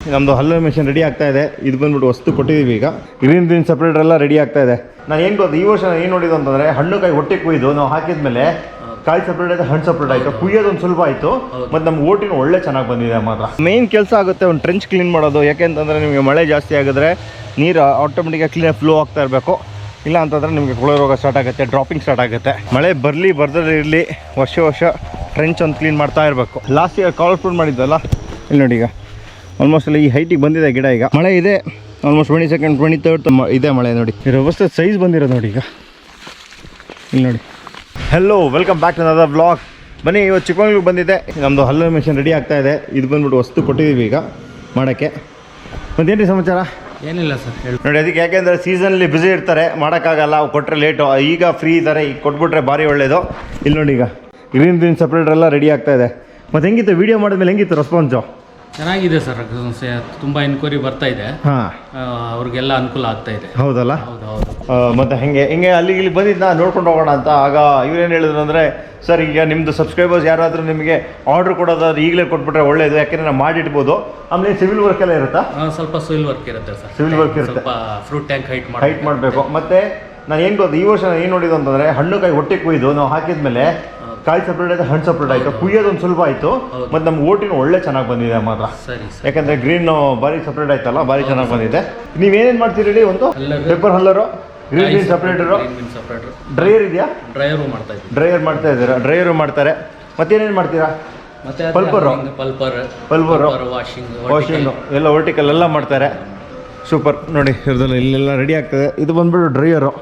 ನಮ್ಮದು ಹಲ್ಲು mission ready ಆಗ್ತಾ ಇದೆ. ಇದು ಬಂದ್ಬಿಟ್ಟು ವಸ್ತು ಕೊಟ್ಟಿದ್ದೀವಿ ಈಗ. ಗ್ರೀನ್ ಸಪ್ರೇಟರ್ ಎಲ್ಲ ರೆಡಿ ಆಗ್ತಾ ಇದೆ. ನಾನು ಏನು ಗೊತ್ತು ಈ ವರ್ಷ ಏನು ನೋಡಿದ್ದು ಅಂತಂದರೆ ಹಣ್ಣು ಕಾಯಿ ಹೊಟ್ಟೆ ಕುಯ್ದು ನಾವು ಹಾಕಿದ್ಮೇಲೆ ಕಾಯಿ ಸಪ್ರೇಟ್ ಆಯಿತು, ಹಣ್ಣು ಸಪ್ರೇಟ್ ಆಯಿತು. ಕುಯ್ಯೋದೊಂದು ಸುಲಭ ಆಯಿತು ಮತ್ತು ನಮ್ಮ ಓಟಿನ ಒಳ್ಳೆ ಚೆನ್ನಾಗಿ ಬಂದಿದೆ ಮಾತ್ರ. ಮೇನ್ ಕೆಲಸ ಆಗುತ್ತೆ ಒಂದು ಟ್ರೆಂಚ್ ಕ್ಲೀನ್ ಮಾಡೋದು. ಯಾಕೆಂತಂದರೆ ನಿಮಗೆ ಮಳೆ ಜಾಸ್ತಿ ಆಗಿದ್ರೆ ನೀರು ಆಟೋಮೆಟಿಕಾಗಿ ಕ್ಲೀನಾಗಿ ಫ್ಲೋ ಆಗ್ತಾ ಇರಬೇಕು. ಇಲ್ಲ ಅಂತಂದರೆ ನಿಮಗೆ ಕೊಳೆ ರೋಗ ಸ್ಟಾರ್ಟ್ ಆಗುತ್ತೆ, ಡ್ರಾಪಿಂಗ್ ಸ್ಟಾರ್ಟ್ ಆಗುತ್ತೆ. ಮಳೆ ಬರಲಿ ಬರ್ದೇ ಇರಲಿ ವರ್ಷ ಟ್ರೆಂಚ್ ಒಂದು ಕ್ಲೀನ್ ಮಾಡ್ತಾ ಇರಬೇಕು. ಲಾಸ್ಟ್ ಇಯರ್ ಕಲರ್ಫುಲ್ ಮಾಡಿದ್ದಲ್ಲ, ಇಲ್ಲಿ ನೋಡಿ ಈಗ ಆಲ್ಮೋಸ್ಟ್ ಅಲ್ಲಿ ಈ ಹೈಟಿಗೆ ಬಂದಿದೆ ಗಿಡ. ಈಗ ಮಳೆ ಇದೆ, ಆಲ್ಮೋಸ್ಟ್ 22nd 23rd ಇದೆ ಮಳೆ. ನೋಡಿ ಈ ವ್ಯವಸ್ಥೆ ಸೈಜ್ ಬಂದಿರೋದು ನೋಡಿ. ಈಗ ಇಲ್ಲಿ ನೋಡಿ. Hello, welcome back to another vlog. ಬನ್ನಿ, ಇವತ್ತು ಚಿಕ್ಕಮಂಗ್ಳೂರಿಗೆ ಬಂದಿದೆ. ನಮ್ಮದು ಹಲ್ಲು ಮಿಷನ್ ರೆಡಿ ಆಗ್ತಾ ಇದೆ. ಇದು ಬಂದ್ಬಿಟ್ಟು ವಸ್ತು ಕೊಟ್ಟಿದ್ದೀವಿ ಈಗ ಮಾಡೋಕ್ಕೆ. ಮತ್ತೇನು ಸಮಾಚಾರ? ಏನಿಲ್ಲ ಸರ್, ಹೇಳಿ ನೋಡಿ. ಅದಕ್ಕೆ ಯಾಕೆಂದರೆ ಸೀಸನಲ್ಲಿ ಬ್ಯುಸಿ ಇರ್ತಾರೆ, ಮಾಡೋಕ್ಕಾಗಲ್ಲ, ಅವು ಕೊಟ್ಟರೆ ಲೇಟು. ಈಗ ಫ್ರೀ ಇದ್ದಾರೆ, ಈಗ ಕೊಟ್ಬಿಟ್ರೆ ಭಾರಿ ಒಳ್ಳೆಯದು. ಇಲ್ಲಿ ನೋಡಿ ಈಗ ಗ್ರೀನ್ ಸಪ್ರೇಟರ್ ಎಲ್ಲ ರೆಡಿ ಆಗ್ತಾ ಇದೆ. ಮತ್ತು ಹೆಂಗಿತ್ತು ವೀಡಿಯೋ ಮಾಡಿದ್ಮೇಲೆ ಹೆಂಗಿತ್ತು ರೆಸ್ಪಾನ್ಸು? ಚೆನ್ನಾಗಿದೆ ಸರ್, ತುಂಬ ಎನ್ಕ್ವೈರಿ ಬರ್ತಾ ಇದೆ. ಹಾಂ, ಅವ್ರಿಗೆಲ್ಲ ಅನುಕೂಲ ಆಗ್ತಾ ಇದೆ. ಹೌದಲ್ಲ? ಹೌದು. ಮತ್ತು ಹಿಂಗೆ ಅಲ್ಲಿಗೆ ಇಲ್ಲಿ ಬಂದಿದ್ದು ನೋಡ್ಕೊಂಡು ಹೋಗೋಣ ಅಂತ. ಆಗ ಇವ್ರೇನು ಹೇಳಿದ್ರು ಅಂದರೆ, ಸರ್ ಈಗ ನಿಮ್ಮದು ಸಬ್ಸ್ಕ್ರೈಬರ್ಸ್ ಯಾರಾದರೂ ನಿಮಗೆ ಆರ್ಡ್ರ್ ಕೊಡೋದಾದ್ರೆ ಈಗಲೇ ಕೊಟ್ಬಿಟ್ರೆ ಒಳ್ಳೆಯದು, ಯಾಕೆಂದರೆ ನಾವು ಮಾಡಿಡ್ಬೋದು. ಆಮೇಲೆ ಸಿವಿಲ್ ವರ್ಕ್ ಎಲ್ಲ ಇರುತ್ತಾ? ಸ್ವಲ್ಪ ಸಿವಿಲ್ ವರ್ಕ್ ಇರುತ್ತೆ ಸರ್. ಸಿವಿಲ್ ವರ್ಕ್ ಇರುತ್ತೆ, ಸ್ವಲ್ಪ ಫ್ರೂಟ್ ಟ್ಯಾಂಕ್ ಹೈಟ್ ಮಾಡಬೇಕು. ಮತ್ತು ನಾನು ಏನು ಗೊತ್ತು ಈ ವರ್ಷ ಏನು ನೋಡಿದ್ದು ಅಂತಂದರೆ ಹಣ್ಣು ಕಾಯಿ ಹೊಟ್ಟೆ ಕುಯ್ದು ನಾವು ಹಾಕಿದ್ಮೇಲೆ ಕಾಯಿ ಸಪ್ರೇಟ್ ಆಯಿತು, ಹಣ್ಣು ಸಪ್ರೇಟ್ ಆಯಿತು. ಕುಯ್ಯೋದೊಂದು ಸುಲಭ ಆಯಿತು ಮತ್ತು ನಮ್ಮ ಓಟಿನ ಒಳ್ಳೆ ಚೆನ್ನಾಗಿ ಬಂದಿದೆ ಮಾತ್ರ. ಸರಿ. ಯಾಕಂದರೆ ಗ್ರೀನು ಭಾರಿ ಸಪ್ರೇಟ್ ಆಯ್ತಲ್ಲ, ಭಾರಿ ಚೆನ್ನಾಗಿ ಬಂದಿದೆ. ನೀವೇನೇನು ಮಾಡ್ತೀರಿ ಹೇಳಿ? ಒಂದು ಪೇಪರ್ ಹಲ್ಲರು, ಗ್ರೀನ್ ಸಪ್ರೇಟರು, ಡ್ರೈಯರ್ ಇದೆಯಾ? ಡ್ರೈಯರು ಮಾಡ್ತಾ ಇದ್ದೀರಾ? ಡ್ರೈಯರು ಮಾಡ್ತಾರೆ. ಮತ್ತೇನೇನು ಮಾಡ್ತೀರಾ? ಮತ್ತೆ ಪಲ್ಪರು, ವಾಷಿಂಗು ಎಲ್ಲ ವರ್ಟಿಕಲ್ ಎಲ್ಲ ಮಾಡ್ತಾರೆ. ಸೂಪರ್. ನೋಡಿ ಇರೋದಲ್ಲ, ಇಲ್ಲೆಲ್ಲ ರೆಡಿ ಆಗ್ತದೆ. ಇದು ಬಂದ್ಬಿಟ್ಟು ಡ್ರೈಯರು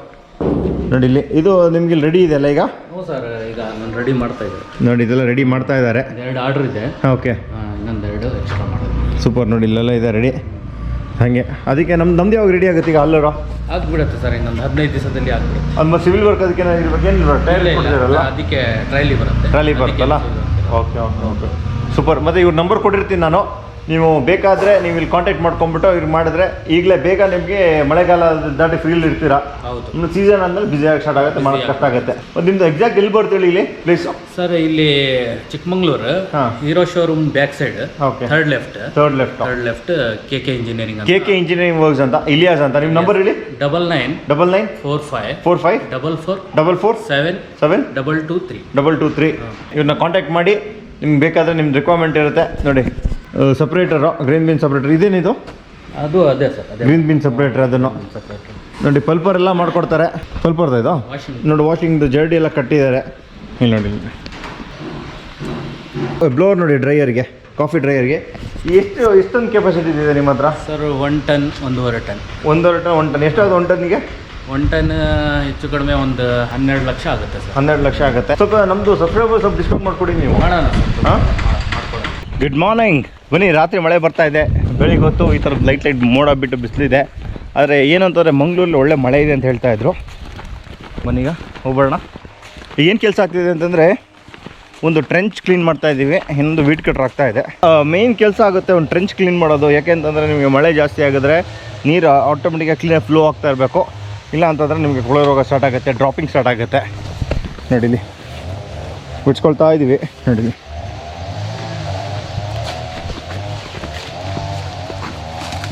ನೋಡಿ. ಇಲ್ಲಿ ಇದು ನಿಮ್ಗೆ ಇಲ್ಲಿ ರೆಡಿ ಇದೆಯಲ್ಲ ಈಗ? ಹ್ಞೂ ಸರ್, ಈಗ ನಾನು ರೆಡಿ ಮಾಡ್ತಾ ಇದ್ದೆ ನೋಡಿ. ಇದೆಲ್ಲ ರೆಡಿ ಮಾಡ್ತಾ ಇದ್ದಾರೆ. 2 ಆರ್ಡ್ರ್ ಇದೆ. ಓಕೆ, ಇನ್ನೊಂದು 2 ಎಕ್ಸ್ಟ್ರಾ ಮಾಡೋದು. ಸೂಪರ್. ನೋಡಿ ಇಲ್ಲೆಲ್ಲ ಇದೆ ರೆಡಿ. ಹಾಗೆ ಅದಕ್ಕೆ ನಮ್ದು ಯಾವಾಗ ರೆಡಿ ಆಗುತ್ತೆ ಈಗ? ಹಲ್ಲರು ಆಗ್ಬಿಡುತ್ತೆ ಸರ್, ಇನ್ನೊಂದು 15 ದಿವಸದಲ್ಲಿ ಆಗ್ಬಿಡುತ್ತೆ. ಅದು ಮತ್ತು ಸಿವಿಲ್ ವರ್ಕ್ ಅದಕ್ಕೆ ಇರಬೇಕೇನು? ಅದಕ್ಕೆ ಟ್ರೈಲಿ ಬರುತ್ತಲ್ಲ? ಓಕೆ. ಸೂಪರ್. ಮತ್ತು ಇವ್ರ ನಂಬರ್ ಕೊಟ್ಟಿರ್ತೀನಿ ನಾನು. ನೀವು ಬೇಕಾದರೆ ನೀವು ಇಲ್ಲಿ ಕಾಂಟ್ಯಾಕ್ಟ್ ಮಾಡ್ಕೊಂಬಿಟ್ಟು ಇವ್ರು ಮಾಡಿದ್ರೆ ಈಗಲೇ ಬೇಗ ನಿಮಗೆ ಮಳೆಗಾಲ ದಾಟಿ ಫೀಲ್ಡ್ ಇರ್ತೀರಾ. ಹೌದು. ಸೀಸನ್ ಅಂದಮೇಲೆ ಬಿಸಿ ಆಗಿ ಸ್ಟಾರ್ಟ್ ಆಗುತ್ತೆ, ಮಾಡೋದು ಕಷ್ಟ ಆಗುತ್ತೆ. ಮತ್ತು ನಿಮ್ದು ಎಕ್ಸಾಕ್ಟ್ ಎಲ್ಲಿ ಬರ್ತೀವಿ ಇಲ್ಲಿ ಪ್ಲೇಸ್? ಸರ್ ಇಲ್ಲಿ Chikmagalur hero showroom back side. Okay. Third left KK engineering works ಅಂತ, ಇಲಿಯಾಸ್ ಅಂತ. ನಿಮ್ಮ ನಂಬರ್ ಹೇಳಿ. 99 45 44 7 223. ಇವ್ರನ್ನ ಕಾಂಟ್ಯಾಕ್ಟ್ ಮಾಡಿ. ನಿಮ್ಗೆ ಬೇಕಾದರೆ ನಿಮ್ದು ರಿಕ್ವೈರ್ಮೆಂಟ್ ಇರುತ್ತೆ ನೋಡಿ. ಸಪ್ರೇಟರು, ಗ್ರೀನ್ ಬೀನ್ ಸಪ್ರೇಟರ್. ಇದೇನಿದು? ಅದು ಅದೇ ಸರ್, ಗ್ರೀನ್ ಬೀನ್ ಸಪ್ರೇಟರ್. ಅದನ್ನು ನೋಡಿ ಪಲ್ಪರ್ ಎಲ್ಲ ಮಾಡ್ಕೊಡ್ತಾರೆ. ಪಲ್ಪರ್ದ ಇದು ನೋಡಿ, ವಾಷಿಂಗ್ದು ಜರ್ಡಿ ಎಲ್ಲ ಕಟ್ಟಿದ್ದಾರೆ. ಇಲ್ಲಿ ನೋಡಿ ಬ್ಲೋರ್ ನೋಡಿ, ಡ್ರೈಯರ್ಗೆ, ಕಾಫಿ ಡ್ರೈಯರ್ಗೆ. ಎಷ್ಟೊಂದು ಕೆಪಾಸಿಟಿ ಇದೆ ನಿಮ್ಮ ಹತ್ರ? Sir 1 ton 1.5 ton. 1 ಟನ್. ಎಷ್ಟಾಗುತ್ತೆ 1 ಟನ್ನಿಗೆ? 1 ಟನ್ ಹೆಚ್ಚು ಕಡಿಮೆ ಒಂದು 12 ಲಕ್ಷ ಆಗುತ್ತೆ ಸರ್. 12 ಲಕ್ಷ ಆಗುತ್ತೆ. ಸ್ವಲ್ಪ ನಮ್ಮದು ಸಬ್ಸ್ಕ್ರೈಬರ್ ಸ್ವಲ್ಪ ಡಿಸ್ಕೌಂಟ್ ಮಾಡಿಕೊಡಿ ನೀವು. ಮಾಡೋಣ. ಹಾಂ, ಗುಡ್ ಮಾರ್ನಿಂಗ್. ಬನ್ನಿ, ರಾತ್ರಿ ಮಳೆ ಬರ್ತಾ ಇದೆ. ಬೆಳಿಗ್ಗೆ ಹೊತ್ತು ಈ ಥರದ್ದು ಲೈಟ್ ಮೋಡ ಬಿಟ್ಟು ಬಿಸಿಲಿದೆ. ಆದರೆ ಏನಂತಂದರೆ ಮಂಗಳೂರಲ್ಲಿ ಒಳ್ಳೆ ಮಳೆ ಇದೆ ಅಂತ ಹೇಳ್ತಾಯಿದ್ರು. ಬನ್ನೀಗ ಹೋಗ್ಬೇಡ. ಏನು ಕೆಲಸ ಆಗ್ತಿದೆ ಅಂತಂದರೆ ಒಂದು ಟ್ರೆಂಚ್ ಕ್ಲೀನ್ ಮಾಡ್ತಾಯಿದ್ದೀವಿ, ಇನ್ನೊಂದು ವೀಟ್ ಕಟ್ರ್ ಆಗ್ತಾಯಿದೆ. ಮೇನ್ ಕೆಲಸ ಆಗುತ್ತೆ ಒಂದು ಟ್ರೆಂಚ್ ಕ್ಲೀನ್ ಮಾಡೋದು. ಯಾಕೆಂತಂದರೆ ನಿಮಗೆ ಮಳೆ ಜಾಸ್ತಿ ಆಗಿದ್ರೆ ನೀರು ಆಟೋಮೆಟಿಕಾಗಿ ಕ್ಲೀನಾಗಿ ಫ್ಲೋ ಆಗ್ತಾ ಇರಬೇಕು. ಇಲ್ಲ ಅಂತಂದರೆ ನಿಮಗೆ ಕೊಳೆ ರೋಗ ಸ್ಟಾರ್ಟ್ ಆಗುತ್ತೆ, ಡ್ರಾಪಿಂಗ್ ಸ್ಟಾರ್ಟ್ ಆಗುತ್ತೆ. ನೋಡಿಲಿ ಬಿಡ್ಸ್ಕೊಳ್ತಾ ಇದ್ದೀವಿ. ನೋಡಿಲಿ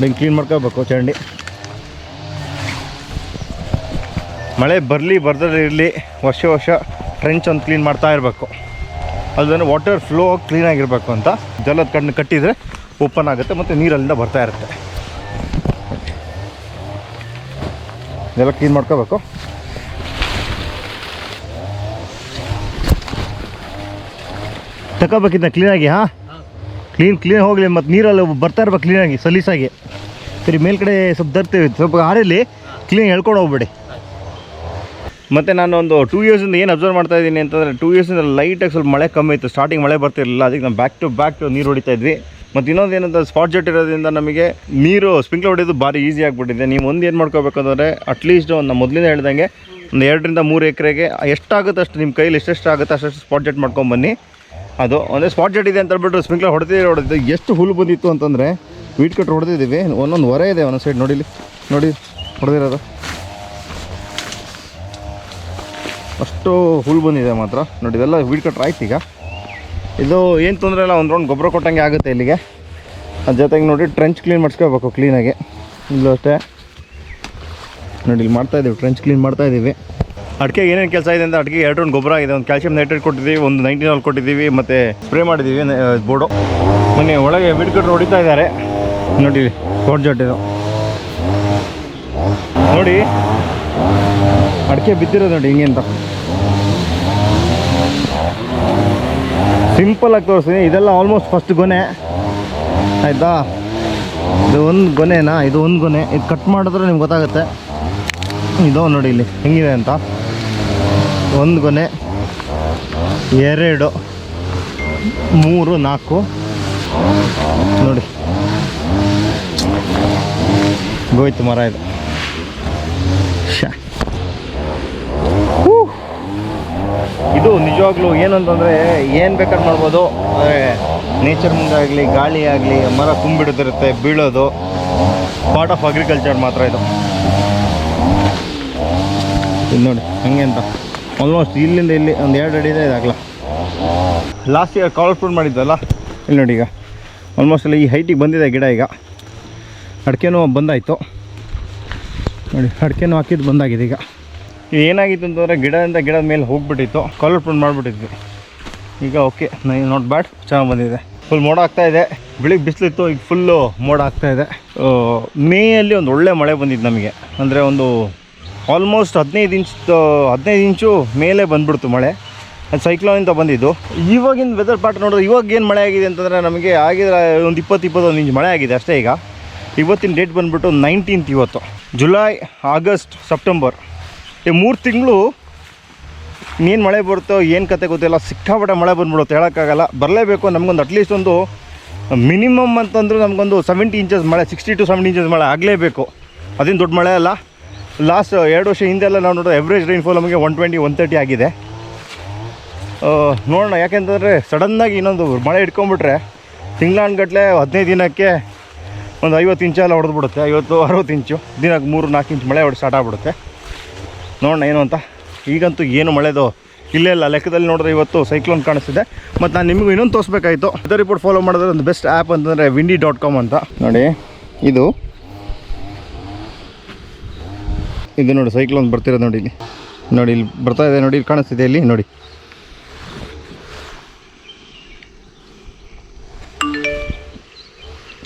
ಬೆಂಕಿ ಕ್ಲೀನ್ ಮಾಡ್ಕೋಬೇಕು ಚರಂಡಿ. ಮಳೆ ಬರಲಿ ಬರ್ದೇ ಇರಲಿ ವರ್ಷ ಟ್ರೆಂಚ್ ಒಂದು ಕ್ಲೀನ್ ಮಾಡ್ತಾ ಇರಬೇಕು. ಅದನ್ನು ವಾಟರ್ ಫ್ಲೋ ಕ್ಲೀನಾಗಿರಬೇಕು ಅಂತ ಜಲದ ಕಣ್ಣು ಕಟ್ಟಿದರೆ ಓಪನ್ ಆಗುತ್ತೆ ಮತ್ತು ನೀರಲ್ಲಿಂದ ಬರ್ತಾ ಇರುತ್ತೆ. ಇದೆಲ್ಲ ಕ್ಲೀನ್ ಮಾಡ್ಕೋಬೇಕು. ತಗೋಬೇಕಿದ್ದ ಕ್ಲೀನಾಗಿ. ಹಾಂ, ಕ್ಲೀನ್ ಹೋಗಲಿ. ಮತ್ತು ನೀರಲ್ಲಿ ಬರ್ತಾ ಇರ್ಬೇಕು ಕ್ಲೀನಾಗಿ, ಸಲೀಸಾಗಿ. ಸರಿ, ಮೇಲ್ಗಡೆ ಸ್ವಲ್ಪ ತರ್ತೀವಿ, ಸ್ವಲ್ಪ ಆರಲ್ಲಿ ಕ್ಲೀನ್ ಹೇಳ್ಕೊಂಡು ಹೋಗ್ಬೇಡಿ. ಮತ್ತು ನಾನು ಒಂದು 2 ಇಯರ್ಸಿಂದ ಏನು ಅಬ್ಸರ್ವ್ ಮಾಡ್ತಾಯಿದ್ದೀನಿ ಅಂತಂದರೆ 2 ಇಯರ್ಸಿಂದ ಲೈಟಾಗಿ ಸ್ವಲ್ಪ ಮಳೆ ಕಮ್ಮಿ ಇತ್ತು. ಸ್ಟಾರ್ಟಿಂಗ್ ಮಳೆ ಬರ್ತಿರಲಿಲ್ಲ. ಅದಕ್ಕೆ ನಾವು ಬ್ಯಾಕ್ ಟು ನೀರು ಹೊಡಿತಾ ಇದ್ವಿ. ಮತ್ತು ಇನ್ನೊಂದು ಏನಂತ ಸ್ಪಾಟ್ ಜೆಟ್ ಇರೋದ್ರಿಂದ ನಮಗೆ ನೀರು ಸ್ಪ್ರಿಂಕ್ಲರ್ ಹೊಡೆಯೋದು ಭಾರಿ ಈಸಿ ಆಗಿಬಿಟ್ಟಿದೆ. ನೀವು ಒಂದು ಏನು ಮಾಡ್ಕೋಬೇಕಂದ್ರೆ ಅಟ್ಲೀಸ್ಟ್ ಒಂದು ಮೊದಲಿಂದ ಹೇಳ್ದಂಗೆ ಒಂದು 2 ರಿಂದ 3 ಎಕರೆಗೆ ಎಷ್ಟಾಗುತ್ತೆ ಅಷ್ಟು ನಿಮ್ಮ ಕೈಲಿ ಎಷ್ಟೆಷ್ಟು ಆಗುತ್ತೆ ಅಷ್ಟು ಸ್ಪಾಟ್ ಜೆಟ್ ಮಾಡ್ಕೊಂಬನ್ನಿ. ಅದು ಒಂದೇ ಸ್ಪಾಟ್ ಜೆಟ್ ಇದೆ ಅಂತ ಹೇಳ್ಬಿಟ್ಟು ಸ್ಪ್ರಿಂಕ್ಲರ್ ಹೊಡೆದಿದ್ದು ಎಷ್ಟು ಹುಲ್ಲು ಬಂದಿತ್ತು ಅಂತಂದರೆ ವೀಟ್ ಕಟ್ರ್ ಹೊಡೆದಿದ್ದೀವಿ. ಒಂದೊಂದು ಹೊರೆ ಇದೆ ಒಂದೊಂದು ಸೈಡ್. ನೋಡಿ ಹೊಡೆದಿರೋದು ಅಷ್ಟು ಹುಲ್ಲು ಬಂದಿದೆ ಮಾತ್ರ. ನೋಡಿ ಇದೆಲ್ಲ ವೀಟ್ ಕಟ್ರ್ ಆಯ್ತು. ಈಗ ಇದು ಏನು ತೊಂದರೆ ಇಲ್ಲ, ಒಂದು ರೌಂಡ್ ಗೊಬ್ಬರ ಕೊಟ್ಟಂಗೆ ಆಗುತ್ತೆ ಇಲ್ಲಿಗೆ. ಅದ್ರ ಜೊತೆಗೆ ನೋಡಿ ಟ್ರೆಂಚ್ ಕ್ಲೀನ್ ಮಾಡಿಸ್ಕೋಬೇಕು ಕ್ಲೀನಾಗಿ. ಇಲ್ಲೂ ಅಷ್ಟೇ ನೋಡಿ ಇಲ್ಲಿ ಮಾಡ್ತಾಯಿದ್ದೀವಿ, ಟ್ರೆಂಚ್ ಕ್ಲೀನ್ ಮಾಡ್ತಾಯಿದ್ದೀವಿ. ಅಡಿಕೆಗೆ ಏನೇನು ಕೆಲಸ ಇದೆ ಅಂತ ಅಡಿಕೆಗೆ 2 ರೌಂಡ್ ಗೊಬ್ಬರ ಆಗಿದೆ. ಒಂದು ಕ್ಯಾಲ್ಸಿಯಂ ನೈಟ್ರೇಟ್ ಕೊಟ್ಟಿದ್ದೀವಿ, ಒಂದು 19 ಕೊಟ್ಟಿದ್ದೀವಿ, ಮತ್ತು ಸ್ಪ್ರೇ ಮಾಡಿದ್ದೀವಿ ಬೋರ್ಡು. ಮೊನ್ನೆ ಒಳಗೆ ಬಿಡ್ಕಟ್ರು ಹೊಡಿತಾ ಇದ್ದಾರೆ ನೋಡಿ, ಕೋಟ್ ಜೊಟ್ಟಿದು ನೋಡಿ, ಅಡಿಕೆ ಬಿದ್ದಿರೋದು ನೋಡಿ ಹಿಂಗೆ ಅಂತ. ಸಿಂಪಲಾಗಿ ತೋರಿಸ್ತೀನಿ. ಇದೆಲ್ಲ ಆಲ್ಮೋಸ್ಟ್ ಫಸ್ಟ್ ಗೊನೆ ಆಯಿತಾ. ಇದು ಒಂದು ಗೊನೆನಾ, ಇದು ಒಂದು ಗೊನೆ. ಇದು ಕಟ್ ಮಾಡಿದ್ರೆ ನಿಮ್ಗೆ ಗೊತ್ತಾಗುತ್ತೆ. ಇದು ನೋಡಿ ಇಲ್ಲಿ ಹೆಂಗಿದೆ ಅಂತ. ಒಂದು ಗೊನೆ, 2, 3, 4 ನೋಡಿ ಗೋಯ್ತು ಮರ ಇದು. ಇದು ನಿಜವಾಗ್ಲೂ ಏನಂತಂದರೆ ಏನು ಬೇಕಾದ್ರೆ ಮಾಡ್ಬೋದು. ಆದರೆ ನೇಚರ್ ಮುಂದಾಗಲಿ, ಗಾಳಿ ಆಗಲಿ, ಮರ ತುಂಬಿಡ್ತಿರುತ್ತೆ, ಬೀಳೋದು ಪಾರ್ಟ್ ಆಫ್ ಅಗ್ರಿಕಲ್ಚರ್ ಮಾತ್ರ ಇದು. ಇದು ನೋಡಿ ಹಂಗೆ ಅಂತ ಆಲ್ಮೋಸ್ಟ್ ಇಲ್ಲಿಂದ ಇಲ್ಲಿ ಒಂದು 2 ಅಡಿ ಇದೆ. ಇದಾಗಲ್ಲ ಲಾಸ್ಟ್ ಇಯರ್ ಕಾಲ್ ಫ್ರೂಟ್ ಮಾಡಿದ್ದಲ್ಲ, ಇಲ್ಲಿ ನೋಡಿ ಈಗ ಆಲ್ಮೋಸ್ಟ್ ಅಲ್ಲಿ ಈ ಹೈಟಿಗೆ ಬಂದಿದೆ ಗಿಡ. ಈಗ ಅಡಿಕೆನೂ ಬಂದಾಯಿತು ನೋಡಿ, ಅಡಿಕೆನೂ ಹಾಕಿದ್ದು ಬಂದಾಗಿದೆ. ಈಗ ಏನಾಗಿತ್ತು ಅಂತಂದರೆ ಗಿಡದಿಂದ ಗಿಡದ ಮೇಲೆ ಹೋಗ್ಬಿಟ್ಟಿತ್ತು, ಕಾಲರ್ ಫ್ರೂಟ್ ಮಾಡಿಬಿಟ್ಟಿದ್ವಿ. ಈಗ ಓಕೆ, ನಾಟ್ ಬ್ಯಾಡ್, ಚೆನ್ನಾಗಿ ಬಂದಿದೆ. ಫುಲ್ ಮೋಡ ಆಗ್ತಾಯಿದೆ. ಬೆಳಿಗ್ಗೆ ಬಿಸಿಲಿತ್ತು, ಈಗ ಫುಲ್ಲು ಮೋಡ ಆಗ್ತಾಯಿದೆ. ಮೇಯಲ್ಲಿ ಒಂದು ಒಳ್ಳೆ ಮಳೆ ಬಂದಿದ್ದು ನಮಗೆ. ಅಂದರೆ ಒಂದು ಆಲ್ಮೋಸ್ಟ್ 15 ಇಂಚು ಮೇಲೆ ಬಂದ್ಬಿಡ್ತು ಮಳೆ. ಅದು ಸೈಕ್ಲೋನಿಂದ ಬಂದಿದ್ದು. ಇವಾಗಿನ ವೆದರ್ ಪ್ಯಾಟರ್ನ್ ನೋಡಿದ್ರೆ ಇವಾಗ ಏನು ಮಳೆ ಆಗಿದೆ ಅಂತಂದರೆ ನಮಗೆ ಆಗಿದ್ರೆ ಒಂದು 20-21 ಇಂಚ್ ಮಳೆ ಆಗಿದೆ ಅಷ್ಟೇ. ಈಗ ಇವತ್ತಿನ ಡೇಟ್ ಬಂದುಬಿಟ್ಟು 19th. ಇವತ್ತು ಜುಲೈ, ಆಗಸ್ಟ್, ಸೆಪ್ಟೆಂಬರ್, ಈ 3 ತಿಂಗಳು ಇನ್ನೇನು ಮಳೆ ಬರುತ್ತೋ ಏನು ಕತೆ ಗೊತ್ತಿಲ್ಲ. ಸಿಕ್ಕಾಪಟ್ಟೆ ಮಳೆ ಬಂದ್ಬಿಡುತ್ತೆ, ಹೇಳೋಕ್ಕಾಗಲ್ಲ. ಬರಲೇಬೇಕು. ನಮಗೊಂದು ಅಟ್ಲೀಸ್ಟ್ ಒಂದು ಮಿನಿಮಮ್ ಅಂತಂದ್ರೆ ನಮಗೊಂದು 70 ಇಂಚಸ್ ಮಳೆ, 60 to 70 ಇಂಚಸ್ ಮಳೆ ಆಗಲೇಬೇಕು. ಅದೇನು ದೊಡ್ಡ ಮಳೆ ಅಲ್ಲ. ಲಾಸ್ಟ್ 2 ವರ್ಷ ಹಿಂದೆಲ್ಲ ನಾವು ನೋಡೋ ಎವ್ರೇಜ್ ರೈನ್ಫಾಲ್ ನಮಗೆ 120-130 ಆಗಿದೆ. ನೋಡೋಣ, ಯಾಕೆಂತಂದರೆ ಸಡನ್ನಾಗಿ ಇನ್ನೊಂದು ಮಳೆ ಇಟ್ಕೊಂಡ್ಬಿಟ್ರೆ ತಿಂಗಳಾನ್ಗಟ್ಟಲೆ 15 ದಿನಕ್ಕೆ ಒಂದು 50 ಇಂಚೆಲ್ಲ ಹೊಡೆದ್ಬಿಡುತ್ತೆ. 50-60 ಇಂಚು ದಿನಕ್ಕೆ 3-4 ಇಂಚ್ ಮಳೆ ಹೊಡೆದು ಸ್ಟಾರ್ಟ್ ಆಗಿಬಿಡುತ್ತೆ. ನೋಡೋಣ ಏನು ಅಂತ. ಈಗಂತೂ ಏನು ಮಳೆದು ಇಲ್ಲೇ ಇಲ್ಲ. ಲೆಕ್ಕದಲ್ಲಿ ನೋಡಿದ್ರೆ ಇವತ್ತು ಸೈಕ್ಲೋನ್ ಕಾಣಿಸ್ತಿದೆ. ಮತ್ತು ನಾನು ನಿಮಗೂ ಇನ್ನೊಂದು ತೋರಿಸ್ಬೇಕಾಯಿತು. ವೆದರ್ ರಿಪೋರ್ಟ್ ಫಾಲೋ ಮಾಡಿದ್ರೆ ಒಂದು ಬೆಸ್ಟ್ ಆ್ಯಪ್ ಅಂತಂದರೆ windy.com ಅಂತ ನೋಡಿ. ಇದು ನೋಡಿ ಸೈಕ್ಲೋನ್ ಬರ್ತಿರೋದು ನೋಡಿ. ಇಲ್ಲಿ ನೋಡಿ, ಇಲ್ಲಿ ಬರ್ತಾ ಇದೆ ನೋಡಿ, ಇಲ್ಲಿ ಕಾಣಿಸ್ತಿದೆ ಇಲ್ಲಿ ನೋಡಿ.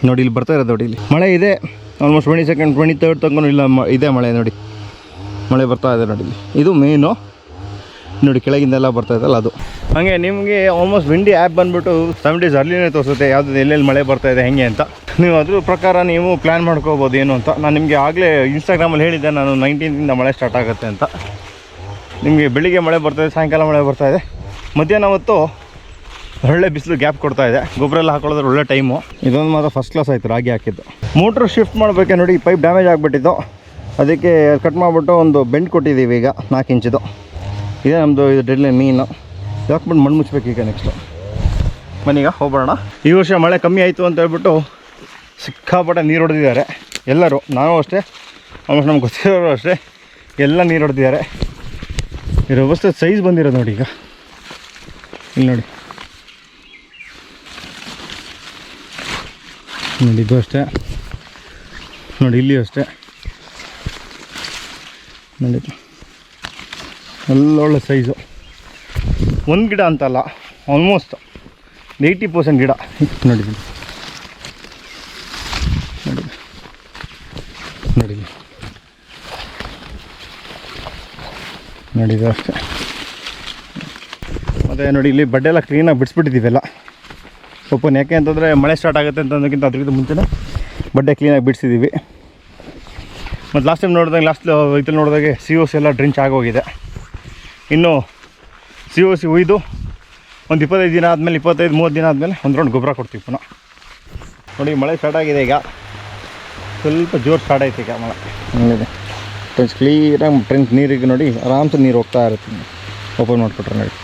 ನೋಡಿ ಇಲ್ಲಿ ಬರ್ತಾ ಇರೋದು ನೋಡಿ. ಇಲ್ಲಿ ಮಳೆ ಇದೆ ಆಲ್ಮೋಸ್ಟ್ 22nd 23rd ತನಕ ಇಲ್ಲ ಇದೆ ಮಳೆ ನೋಡಿ. ಮಳೆ ಬರ್ತಾ ಇದೆ ನೋಡಿ. ಇದು ಮೇನು ನೋಡಿ, ಕೆಳಗಿಂದೆಲ್ಲ ಬರ್ತಾ ಇದಲ್ಲ ಅದು. ಹಾಗೆ ನಿಮಗೆ ಆಲ್ಮೋಸ್ಟ್ ವಿಂಡಿ ಆ್ಯಪ್ ಬಂದುಬಿಟ್ಟು 7 days ಅರ್ಲಿನೇ ತೋರಿಸುತ್ತೆ ಯಾವುದು ಎಲ್ಲೆಲ್ಲಿ ಮಳೆ ಬರ್ತಾ ಇದೆ ಹೆಂಗೆ ಅಂತ. ನೀವು ಅದ್ರ ಪ್ರಕಾರ ನೀವು ಪ್ಲ್ಯಾನ್ ಮಾಡ್ಕೋಬೋದು ಏನು ಅಂತ. ನಾನು ನಿಮಗೆ ಆಗಲೇ ಇನ್ಸ್ಟಾಗ್ರಾಮಲ್ಲಿ ಹೇಳಿದ್ದೆ, ನಾನು 19th ಮಳೆ ಸ್ಟಾರ್ಟ್ ಆಗುತ್ತೆ ಅಂತ. ನಿಮಗೆ ಬೆಳಿಗ್ಗೆ ಮಳೆ ಬರ್ತಾಯಿದೆ, ಸಾಯಂಕಾಲ ಮಳೆ ಬರ್ತಾಯಿದೆ, ಮಧ್ಯಾಹ್ನ ಹೊತ್ತು ಒಳ್ಳೆ ಬಿಸಿಲು ಗ್ಯಾಪ್ ಕೊಡ್ತಾ ಇದೆ. ಗೊಬ್ಬರ ಎಲ್ಲ ಹಾಕೊಳ್ಳೋದ್ರೆ ಒಳ್ಳೆ ಟೈಮು. ಇದೊಂದು ಮಾತ್ರ ಫಸ್ಟ್ ಕ್ಲಾಸ್ ಆಯಿತು ರಾಗಿ ಹಾಕಿದ್ದು. ಮೋಟ್ರ್ ಶಿಫ್ಟ್ ಮಾಡಬೇಕೆ ನೋಡಿ, ಪೈಪ್ ಡ್ಯಾಮೇಜ್ ಆಗಿಬಿಟ್ಟಿದ್ದು. ಅದಕ್ಕೆ ಕಟ್ ಮಾಡಿಬಿಟ್ಟು ಒಂದು ಬೆಂಡ್ ಕೊಟ್ಟಿದ್ದೀವಿ ಈಗ 4 ಇಂಚಿದು. ಇದೇ ನಮ್ಮದು ಇದು ಡೆಡ್ಲೈನ್ ಮೀನು. ಹಾಕ್ಬಿಟ್ಟು ಮಣ್ಣು ಮುಚ್ಚಬೇಕು ಈಗ ನೆಕ್ಸ್ಟು. ಮನೀಗ ಹೋಗ್ಬರೋಣ. ಈ ವರ್ಷ ಮಳೆ ಕಮ್ಮಿ ಆಯಿತು ಅಂತ ಹೇಳ್ಬಿಟ್ಟು ಸಿಕ್ಕಾಪಟ್ಟೆ ನೀರು ಹೊಡೆದಿದ್ದಾರೆ ಎಲ್ಲರೂ. ನಾನು ಅಷ್ಟೇ, ಆಲ್ಮೋಸ್ಟ್ ನಮ್ಗೆ ಗೊತ್ತಿರೋರು ಅಷ್ಟೇ, ಎಲ್ಲ ನೀರು ಹೊಡೆದಿದ್ದಾರೆ. ಈ ವ್ಯವಸ್ಥೆ ಸೈಜ್ ಬಂದಿರೋದು ನೋಡಿ. ಈಗ ಇಲ್ಲಿ ನೋಡಿ ನೋಡಿ, ಇದು ಅಷ್ಟೇ ನೋಡಿ, ಇಲ್ಲಿ ಅಷ್ಟೇ ನೋಡಿ, ಒಳ್ಳೊಳ್ಳೆ ಸೈಜು. ಒಂದು ಗಿಡ ಅಂತಲ್ಲ, ಆಲ್ಮೋಸ್ಟ್ 80% ಗಿಡ ನೋಡಿ ನೋಡಿ ನೋಡಿ ನೋಡಿ, ಇದು ಅಷ್ಟೇ. ಮತ್ತು ನೋಡಿ ಇಲ್ಲಿ ಬಡ್ಡೆಲ್ಲ ಕ್ಲೀನಾಗಿ ಬಿಡಿಸ್ಬಿಟ್ಟಿದ್ದೀವೆಲ್ಲ ಓಪನ್. ಯಾಕೆ ಅಂತಂದರೆ ಮಳೆ ಸ್ಟಾರ್ಟ್ ಆಗುತ್ತೆ ಅಂತಂದಕ್ಕಿಂತ ಅದಕ್ಕಿಂತ ಮುಂಚೆನೇ ಬಡ್ಡೆ ಕ್ಲೀನಾಗಿ ಬಿಡಿಸಿದ್ದೀವಿ. ಮತ್ತು ಲಾಸ್ಟ್ ಟೈಮ್ ನೋಡಿದಾಗ ಇದನ್ನು ನೋಡಿದಾಗೆ COC ಎಲ್ಲ ಡ್ರಿಂಚ್ ಆಗೋಗಿದೆ. ಇನ್ನು COC ಉಯ್ದು ಒಂದು 25 ದಿನ ಆದಮೇಲೆ, 25-30 ದಿನ ಆದಮೇಲೆ ಒಂದು ರೌಂಡ್ ಗೊಬ್ಬರ ಕೊಡ್ತೀವಿ ಪುನಃ. ನೋಡಿ ಮಳೆ ಸ್ಟಾರ್ಟ್ ಆಗಿದೆ ಈಗ, ಸ್ವಲ್ಪ ಜೋರು ಸ್ಟಾರ್ಟ್ ಆಯ್ತು ಈಗ ಮಳೆ. ಹಂಗಿದೆ ಟ್ರೆಂಚ್ ಕ್ಲೀನಾಗಿ, ಟ್ರೆಂಚ್ ನೀರಿಗೆ ನೋಡಿ ಆರಾಮ್ಸೆ ನೀರು ಹೋಗ್ತಾ ಇರುತ್ತೆ. ಓಪನ್ ಮಾಡಿಕೊಟ್ರೆ ನೋಡಿ.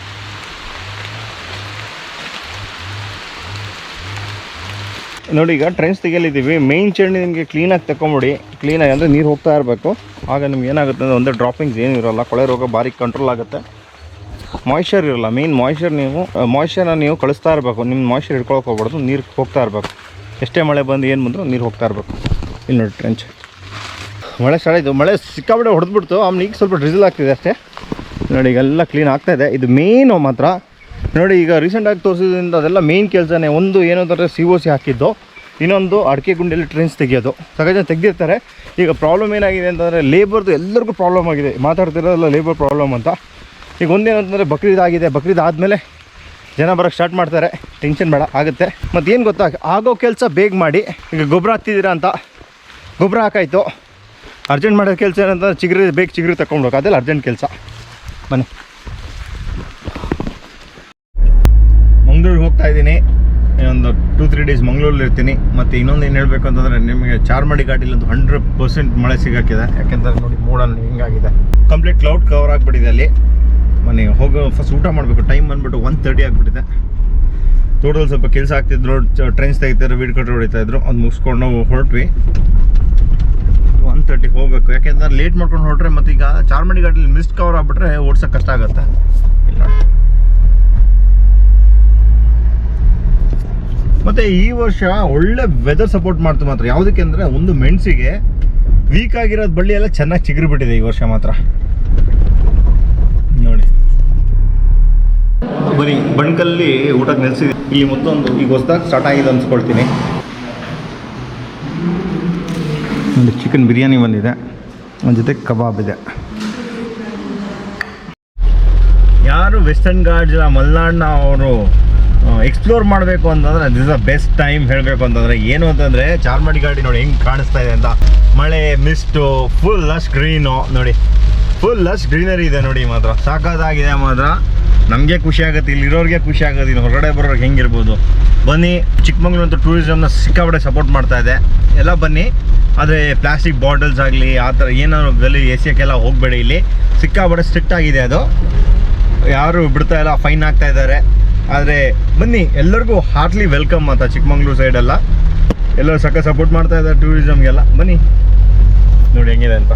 ನೋಡಿ ಈಗ ಟ್ರೆಂಚ್ ತೆಗೆಯಲಿದ್ದೀವಿ. ಮೇಯ್ನ್ ಚರಂಡಿ ನಿಮಗೆ ಕ್ಲೀನಾಗಿ ತಗೊಂಬಿಡಿ. ಕ್ಲೀನಾಗಿ ಅಂದರೆ ನೀರು ಹೋಗ್ತಾ ಇರಬೇಕು. ಆಗ ನಿಮ್ಗೆ ಏನಾಗುತ್ತೆ ಅಂದರೆ ಒಂದೇ ಡ್ರಾಪಿಂಗ್ಸ್ ಏನೂ ಇರೋಲ್ಲ, ಕೊಳೆ ರೋಗ ಭಾರಿ ಕಂಟ್ರೋಲ್ ಆಗುತ್ತೆ. ಮಾಯ್ಶ್ಚರ್ ಇರೋಲ್ಲ. ಮೇಯ್ನ್ ಮಾಯ್ಶ್ಚರ್ನ ನೀವು ಕಳಿಸ್ತಾ ಇರಬೇಕು. ನಿಮ್ಮ ಮಾಯ್ಶ್ಚರ್ ಹಿಡ್ಕೊಳಕ್ಕೆ ಹೋಗ್ಬಾರ್ದು, ನೀರು ಹೋಗ್ತಾ ಇರಬೇಕು. ಎಷ್ಟೇ ಮಳೆ ಬಂದು ಏನು ಬಂದರೂ ನೀರು ಹೋಗ್ತಾ ಇರಬೇಕು. ಇಲ್ಲಿ ನೋಡಿ ಟ್ರೆಂಚ್ ಮಳೆ ಸ್ಟಾರ್ಟ್ ಆಯಿತು. ಮಳೆ ಸಿಕ್ಕಾಪಟ್ಟೆ ಹೊಡೆದ್ಬಿಡ್ತು. ಆಮೇಲೆ ಈಗ ಸ್ವಲ್ಪ ಡ್ರಿಸಲ್ ಆಗ್ತಿದೆ ಅಷ್ಟೇ. ನೋಡಿ ಈಗೆಲ್ಲ ಕ್ಲೀನ್ ಆಗ್ತಾಯಿದೆ. ಇದು ಮೇನು ಮಾತ್ರ ನೋಡಿ, ಈಗ ರೀಸೆಂಟಾಗಿ ತೋರಿಸಿದ್ರಿಂದ ಅದೆಲ್ಲ ಮೇನ್ ಕೆಲಸನೇ. ಒಂದು ಏನು ಅಂತಂದರೆ COC ಹಾಕಿದ್ದು, ಇನ್ನೊಂದು ಅಡಿಕೆ ಗುಂಡಿಯಲ್ಲಿ ಟ್ರೆಂಚ್ ತೆಗಿಯೋದು. ಸಾಕಷ್ಟು ಜನ ತೆಗೆದಿರ್ತಾರೆ. ಈಗ ಪ್ರಾಬ್ಲಮ್ ಏನಾಗಿದೆ ಅಂತಂದರೆ ಲೇಬರ್ದು ಎಲ್ಲರಿಗೂ ಪ್ರಾಬ್ಲಮ್ ಆಗಿದೆ. ಮಾತಾಡ್ತಿರೋದಲ್ಲ ಲೇಬರ್ ಪ್ರಾಬ್ಲಮ್ ಅಂತ. ಈಗ ಒಂದೇನಂತಂದರೆ ಬಕ್ರೀದ್ ಆಗಿದೆ. ಬಕ್ರೀದ್ ಆದಮೇಲೆ ಜನ ಬರೋಕ್ಕೆ ಸ್ಟಾರ್ಟ್ ಮಾಡ್ತಾರೆ. ಟೆನ್ಷನ್ ಬೇಡ, ಆಗುತ್ತೆ. ಮತ್ತು ಏನು ಗೊತ್ತಾ, ಆಗೋ ಕೆಲಸ ಬೇಗ ಮಾಡಿ. ಈಗ ಗೊಬ್ಬರ ಹಾಕ್ತಿದ್ದೀರಾ ಅಂತ ಗೊಬ್ಬರ ಹಾಕಾಯ್ತು. ಅರ್ಜೆಂಟ್ ಮಾಡೋ ಕೆಲಸ ಏನಂತಂದ್ರೆ ಚಿಗುರಿ ತಗೊಂಡ್ಬೇಕು. ಅದೆಲ್ಲ ಅರ್ಜೆಂಟ್ ಕೆಲಸ. ಬನ್ನಿ, ಮಂಗಳೂರಿಗೆ ಹೋಗ್ತಾ ಇದ್ದೀನಿ. ಇನ್ನೊಂದು 2-3 ಡೇಸ್ ಮಂಗಳೂರಲ್ಲಿ ಇರ್ತೀನಿ. ಮತ್ತು ಇನ್ನೊಂದು ಏನು ಹೇಳಬೇಕು ಅಂತಂದರೆ, ನಿಮಗೆ ಚಾರ್ಮಾಡಿ ಘಾಟಿಲಂತೂ 100% ಮಳೆ ಸಿಗೋಕ್ಕಿದೆ. ಯಾಕೆಂದರೆ ನೋಡಿ ಮೋಡ ಹಿಂಗಾಗಿದೆ. ಕಂಪ್ಲೀಟ್ ಕ್ಲೌಡ್ ಕವರ್ ಆಗಿಬಿಟ್ಟಿದೆ ಅಲ್ಲಿ. ಮನೆ ಹೋಗೋ ಫಸ್ಟ್ ಊಟ ಮಾಡಬೇಕು. ಟೈಮ್ ಬಂದುಬಿಟ್ಟು 1:30 ಆಗಿಬಿಟ್ಟಿದೆ. ತೋಟದಲ್ಲಿ ಸ್ವಲ್ಪ ಕೆಲಸ ಆಗ್ತಿದ್ರು, ಟ್ರೆಂಚ್ ತೆಗಿತಿದ್ರು, ವೀಡ್ ಕಟ್ರ್ ಹೊಡಿತಾಯಿದ್ರು. ಅದು ಮುಗಿಸ್ಕೊಂಡು ನಾವು ಹೊರಟ್ವಿ. 1:30 ಹೋಗಬೇಕು. ಯಾಕೆಂದ್ರೆ ಲೇಟ್ ಮಾಡ್ಕೊಂಡು ಹೊರಟ್ರೆ ಮತ್ತು ಈಗ ಚಾರ್ಮಾಡಿ ಘಾಟಿಲಿ ಮಿಸ್ಟ್ ಕವರ್ ಆಗಿಬಿಟ್ರೆ ಓಡ್ಸೋಕ್ಕೆ ಕಷ್ಟ ಆಗುತ್ತೆ. ಇಲ್ಲ ಮತ್ತು ಈ ವರ್ಷ ಒಳ್ಳೆ ವೆದರ್ ಸಪೋರ್ಟ್ ಮಾಡ್ತು ಮಾತ್ರ. ಯಾವುದಕ್ಕೆ ಅಂದರೆ, ಒಂದು ಮೆಣಸಿಗೆ ವೀಕ್ ಆಗಿರೋದು ಬಳ್ಳಿ ಎಲ್ಲ ಚೆನ್ನಾಗಿ ಚಿಗುರಿಬಿಟ್ಟಿದೆ ಈ ವರ್ಷ ಮಾತ್ರ. ನೋಡಿ ಬರೀ ಬಣ್ಕಲ್ಲಿ ಊಟಕ್ಕೆ ನಿಲ್ಸಿದೆ. ಇಲ್ಲಿ ಮತ್ತೊಂದು ಈಗ ಹೊಸದಾಗಿ ಸ್ಟಾರ್ಟ್ ಆಗಿದೆ ಅನ್ಸ್ಕೊಳ್ತೀನಿ. ಒಂದು ಚಿಕನ್ ಬಿರಿಯಾನಿ ಬಂದಿದೆ, ಒಂದು ಜೊತೆ ಕಬಾಬ್ ಇದೆ. ಯಾರು ವೆಸ್ಟರ್ನ್ ಘಾಟ್ಸ್ ಮಲೆನಾಡಿನ ಅವರು ಎಕ್ಸ್ಪ್ಲೋರ್ ಮಾಡಬೇಕು ಅಂತಂದರೆ this is the best time. ಹೇಳಬೇಕು ಅಂತಂದರೆ ಏನು ಅಂತಂದರೆ, ಚಾರ್ಮಾಡಿ ಘಾಟಿ ನೋಡಿ ಹೆಂಗೆ ಕಾಣಿಸ್ತಾ ಇದೆ ಅಂತ. ಮಳೆ, ಮಿಸ್ಟು, ಫುಲ್ ಲಶ್ ಗ್ರೀನು. ನೋಡಿ ಫುಲ್ ಲಶ್ ಗ್ರೀನರಿ ಇದೆ ನೋಡಿ. ಮಾತ್ರ ಸಾಕಾಗಿದೆ ಮಾತ್ರ. ನಮಗೆ ಖುಷಿ ಆಗುತ್ತೆ, ಇಲ್ಲಿರೋರಿಗೆ ಖುಷಿ ಆಗುತ್ತೆ. ಇನ್ನು ಹೊರಗಡೆ ಬರೋರಿಗೆ ಹೆಂಗಿರ್ಬೋದು. ಬನ್ನಿ, ಚಿಕ್ಕಮಂಗ್ಳೂರು ಅಂತ ಟೂರಿಸಮ್ನ ಸಿಕ್ಕಾಪಟ್ಟೆ ಸಪೋರ್ಟ್ ಮಾಡ್ತಾ ಇದೆ. ಎಲ್ಲ ಬನ್ನಿ. ಆದರೆ ಪ್ಲಾಸ್ಟಿಕ್ ಬಾಟಲ್ಸ್ ಆಗಲಿ ಆ ಥರ ಏನಾದ್ರು ಗಲಿ ಎಸೆಯೋಕ್ಕೆಲ್ಲ ಹೋಗಬೇಡಿ. ಇಲ್ಲಿ ಸಿಕ್ಕಾಪಟ್ಟೆ ಸ್ಟ್ರಿಕ್ಟ್ ಆಗಿದೆ ಅದು. ಯಾರು ಬಿಡ್ತಾ ಇಲ್ಲ, ಫೈನ್ ಆಗ್ತಾ ಇದ್ದಾರೆ. ಆದರೆ ಬನ್ನಿ, ಎಲ್ಲರಿಗೂ ಹಾರ್ಟ್ಲಿ ವೆಲ್ಕಮ್ ಅಂತ. ಚಿಕ್ಕಮಂಗ್ಳೂರು ಸೈಡೆಲ್ಲ ಎಲ್ಲರೂ ಸಪೋರ್ಟ್ ಮಾಡ್ತಾ ಇದ್ದಾರೆ ಟೂರಿಸಮ್ಗೆಲ್ಲ. ಬನ್ನಿ ನೋಡಿ ಹೆಂಗಿದೆ ಅಂತ.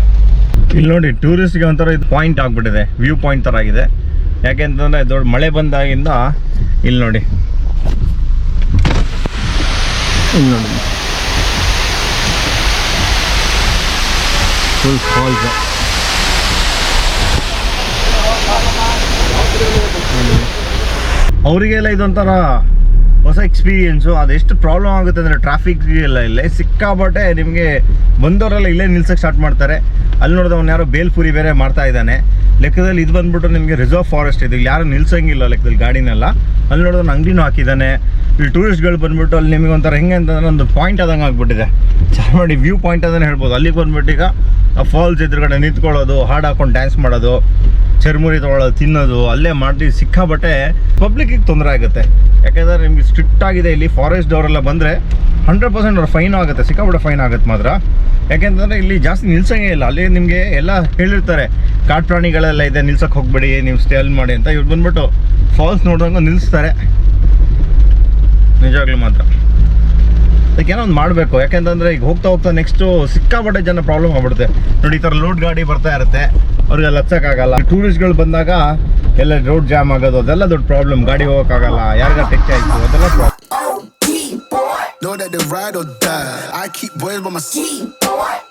ಇಲ್ಲಿ ನೋಡಿ ಟೂರಿಸ್ಟ್ಗೆ ಒಂಥರ ಇದು ಪಾಯಿಂಟ್ ಆಗಿಬಿಟ್ಟಿದೆ, ವ್ಯೂ ಪಾಯಿಂಟ್ ಥರ ಆಗಿದೆ. ಯಾಕೆಂತಂದರೆ ದೊಡ್ಡ ಮಳೆ ಬಂದಾಗಿಂದ ಇಲ್ಲಿ ನೋಡಿ ಫುಲ್ ಫಾಲ್ಸ್. ಅವರಿಗೆಲ್ಲ ಇದೊಂಥರ ಹೊಸ ಎಕ್ಸ್ಪೀರಿಯೆನ್ಸು. ಅದೆಷ್ಟು ಪ್ರಾಬ್ಲಮ್ ಆಗುತ್ತೆ ಅಂದರೆ ಟ್ರಾಫಿಕ್ ಎಲ್ಲ ಇಲ್ಲೇ ಸಿಕ್ಕಾಬಟ್ಟೆ. ನಿಮಗೆ ಬಂದವರೆಲ್ಲ ಇಲ್ಲೇ ನಿಲ್ಸೋಕ್ಕೆ ಸ್ಟಾರ್ಟ್ ಮಾಡ್ತಾರೆ. ಅಲ್ಲಿ ನೋಡಿದ್ರೆ ಅವ್ನು ಯಾರೋ ಬೇಲ್ಪುರಿ ಬೇರೆ ಮಾಡ್ತಾ ಇದ್ದಾನೆ. ಲೆಕ್ಕದಲ್ಲಿ ಇದು ಬಂದ್ಬಿಟ್ಟು ನಿಮಗೆ ರಿಸರ್ವ್ ಫಾರೆಸ್ಟ್ ಇದು. ಯಾರು ನಿಲ್ಸಂಗಿಲ್ಲ ಲೆಕ್ಕದಲ್ಲಿ ಗಾಡಿನೆಲ್ಲ. ಅಲ್ಲಿ ನೋಡಿದ್ರೆ ಒಂದು ಅಂಗಡಿನೂ ಹಾಕಿದ್ದಾನೆ. ಇಲ್ಲಿ ಟೂರಿಸ್ಟ್ಗಳು ಬಂದ್ಬಿಟ್ಟು ಅಲ್ಲಿ ನಿಮಗೆ ಒಂಥರ ಹೆಂಗೆ ಅಂತಂದ್ರೆ ಒಂದು ಪಾಯಿಂಟ್ ಆದಂಗೆ ಆಗ್ಬಿಟ್ಟಿದೆ. ಚಾರ್ಮಾಡಿ ವ್ಯೂ ಪಾಯಿಂಟ್ ಅದನ್ನೇ ಹೇಳ್ಬೋದು. ಅಲ್ಲಿಗೆ ಬಂದ್ಬಿಟ್ಟು ಈಗ ಆ ಫಾಲ್ಸ್ ಎದುರುಗಡೆ ನಿಂತ್ಕೊಳ್ಳೋದು, ಹಾಡು ಹಾಕೊಂಡು ಡ್ಯಾನ್ಸ್ ಮಾಡೋದು, ಚರ್ಮುರಿ ತೊಗೊಳ್ಳೋದು, ತಿನ್ನೋದು ಅಲ್ಲೇ ಮಾಡಿ ಸಿಕ್ಕಾಬಟ್ಟೆ ಪಬ್ಲಿಕ್ಕಿಗೆ ತೊಂದರೆ ಆಗುತ್ತೆ. ಯಾಕೆಂದರೆ ನಿಮಗೆ ಸ್ಟ್ರಿಕ್ಟ್ ಆಗಿದೆ ಇಲ್ಲಿ. ಫಾರೆಸ್ಟ್ ಅವರೆಲ್ಲ ಬಂದರೆ 100% ಅವ್ರು ಫೈನ್ ಆಗುತ್ತೆ, ಸಿಕ್ಕಾಪಟ್ಟೆ ಫೈನ್ ಆಗುತ್ತೆ ಮಾತ್ರ. ಯಾಕೆಂತಂದರೆ ಇಲ್ಲಿ ಜಾಸ್ತಿ ನಿಲ್ಸಂಗೇ ಇಲ್ಲ. ಅಲ್ಲಿ ನಿಮಗೆ ಎಲ್ಲ ಹೇಳಿರ್ತಾರೆ, ಕಾಡು ಪ್ರಾಣಿಗಳೆಲ್ಲ ಇದೆ, ನಿಲ್ಸಕ್ಕೆ ಹೋಗಬೇಡಿ, ನೀವು ಸ್ಟೇ ಅಲ್ಲಿ ಮಾಡಿ ಅಂತ. ಇವ್ರು ಬಂದ್ಬಿಟ್ಟು ಫಾಲ್ಸ್ ನೋಡಿದಂಗೆ ನಿಲ್ಲಿಸ್ತಾರೆ. ನಿಜವಾಗ್ಲೂ ಮಾತ್ರ ಅದಕ್ಕೇನೋ ಒಂದು ಮಾಡಬೇಕು. ಯಾಕೆಂತಂದರೆ ಈಗ ಹೋಗ್ತಾ ನೆಕ್ಸ್ಟು ಸಿಕ್ಕಾಪಟ್ಟೆ ಜನ ಪ್ರಾಬ್ಲಮ್ ಆಗ್ಬಿಡುತ್ತೆ ನೋಡಿ. ಈ ಥರ ಲೋಡ್ ಗಾಡಿ ಬರ್ತಾ ಇರುತ್ತೆ, ಅವ್ರಿಗೆಲ್ಲ ಹಚ್ಚೋಕ್ಕಾಗಲ್ಲ. ಟೂರಿಸ್ಟ್ಗಳು ಬಂದಾಗ ಎಲ್ಲ ರೋಡ್ ಜಾಮ್ ಆಗೋದು, ಅದೆಲ್ಲ ದೊಡ್ಡ ಪ್ರಾಬ್ಲಮ್. ಗಾಡಿ ಹೋಗೋಕ್ಕಾಗಲ್ಲ, ಯಾರಿಗಾರ ಟೆಕ್ ಆಯಿತು, ಅದೆಲ್ಲ problem. Know that they ride or die. I keep boys by my side.